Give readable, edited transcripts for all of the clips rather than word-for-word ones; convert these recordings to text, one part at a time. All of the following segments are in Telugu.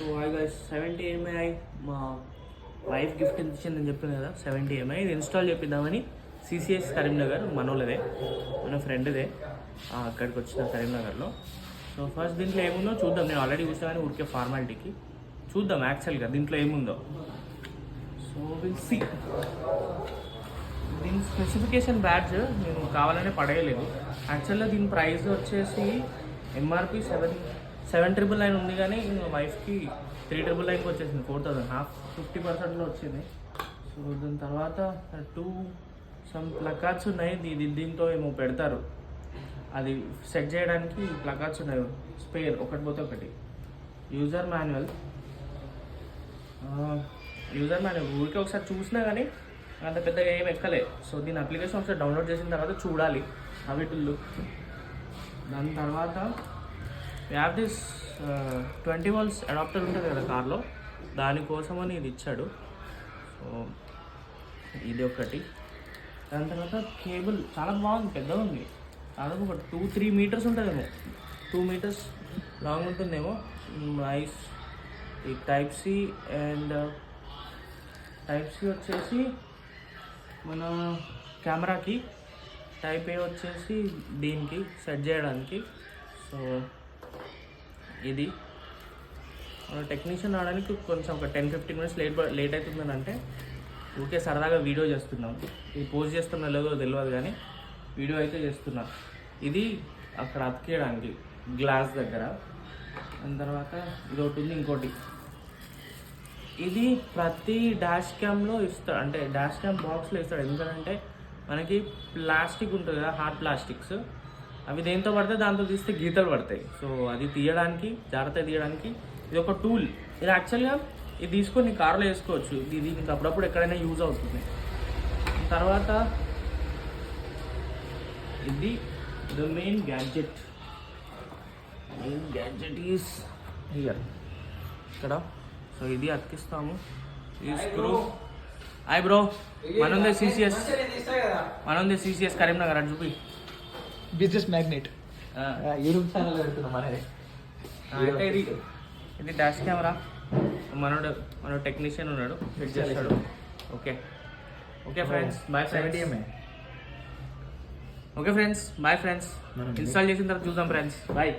సో ఐ గైస్ 70 ఎంఐ మా వైఫ్ గిఫ్ట్ ఇచ్చిందని చెప్పాను కదా. 70 ఎంఐ ఇది ఇన్స్టాల్ చేపిద్దామని సిసిఎస్ కరీంనగర్ మనోళ్ళదే, మన ఫ్రెండ్దే, అక్కడికి వచ్చిన కరీంనగర్లో. సో ఫస్ట్ దీంట్లో ఏముందో చూద్దాం. నేను ఆల్రెడీ చూసా కానీ ఊరికే ఫార్మాలిటీకి చూద్దాం యాక్చువల్గా దీంట్లో ఏముందో. So will see. దీని స్పెసిఫికేషన్ బ్యాడ్జ్ నేను కావాలనే పడేయలేదు. యాక్చువల్గా దీని ప్రైస్ వచ్చేసి ఎంఆర్పి 7,999 ఉంది, కానీ వైఫ్కి 3,999 వచ్చేసింది. 4,000 హాఫ్ 50%లో వచ్చింది. సో దాని తర్వాత సమ్ ప్లకార్డ్స్ ఉన్నాయి. దీంతో ఏమో పెడతారు, అది సెట్ చేయడానికి ప్లకార్డ్స్ ఉన్నాయి, స్పేర్ ఒకటి పోతే ఒకటి. యూజర్ మాన్యువల్ ఊరికే ఒకసారి చూసినా కానీ అంత పెద్దగా ఏం ఎక్కలే. సో దీని అప్లికేషన్ ఒకసారి డౌన్లోడ్ చేసిన తర్వాత చూడాలి అవి టుల్లు. దాని తర్వాత యాప్ దిస్ 20 volts అడాప్టర్ ఉంటుంది కదా కార్లో, దానికోసమని ఇది ఇచ్చాడు. సో ఇది ఒకటి. దాని తర్వాత కేబుల్ చాలా బాగుంది, పెద్దగా ఉంది, దాదాపు ఒక 2-3 meters ఉంటుందేమో, 2 meters లాంగ్ ఉంటుందేమో. నైస్. ఈ టైప్ సి వచ్చేసి మన కెమెరాకి, టైప్ ఏ వచ్చేసి దీనికి సెట్ చేయడానికి. సో ఇది మన టెక్నీషియన్ రావడానికి కొంచెం ఒక 10-15 minutes లేట్ అవుతుందని అంటే ఊరికే సరదాగా వీడియో చేస్తున్నాం. ఇది పోస్ట్ చేస్తున్నా లేదో తెలియదు కానీ వీడియో అయితే చేస్తున్నా. ఇది అక్కడ అతికేయడానికి గ్లాస్ దగ్గర. దాని తర్వాత ఇది ఒకటి ఉంది, ఇంకోటి ఇది ప్రతి డాష్ క్యామ్లో ఇస్తాడు, అంటే డాష్ క్యామ్ బాక్స్లో ఇస్తాడు. ఎందుకంటే మనకి ప్లాస్టిక్ ఉంటుంది కదా, హార్డ్ ప్లాస్టిక్స్, అవి దేంతో పడితే దాంతో తీస్తే గీతలు పడతాయి. సో అది తీయడానికి, జాగ్రత్త తీయడానికి ఇది ఒక టూల్. ఇది యాక్చువల్గా ఇది తీసుకొని కార్లో వేసుకోవచ్చు. దీనికి అప్పుడప్పుడు ఎక్కడైనా యూజ్ అవుతుంది. తర్వాత ఇది the main gadget is here, ఇక్కడ. సో ఇది అతికిస్తాము. ఈ స్క్రూ. హాయ్ బ్రో, మనది సిసిఎస్ కరీంనగర్ అని చూపి బిజినెస్ మ్యాగ్నెట్ యూట్యూబ్ ఛానల్ పెడుతున్నాం అనేది. అంటే ఇది డాష్ కెమెరా. మన టెక్నీషియన్ ఉన్నాడు, ఫిట్ చేస్తాడు. Okay friends, bye friends. Okay friends, bye friends. Install చేసిన తర్వాత చూద్దాం ఫ్రెండ్స్, బాయ్.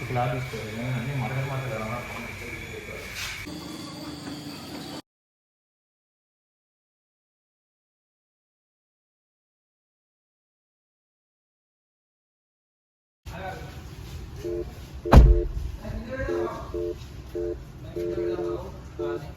క్లాస్ తీసుకోవాలి, అన్నీ మాట్లాడాలి. Thank you.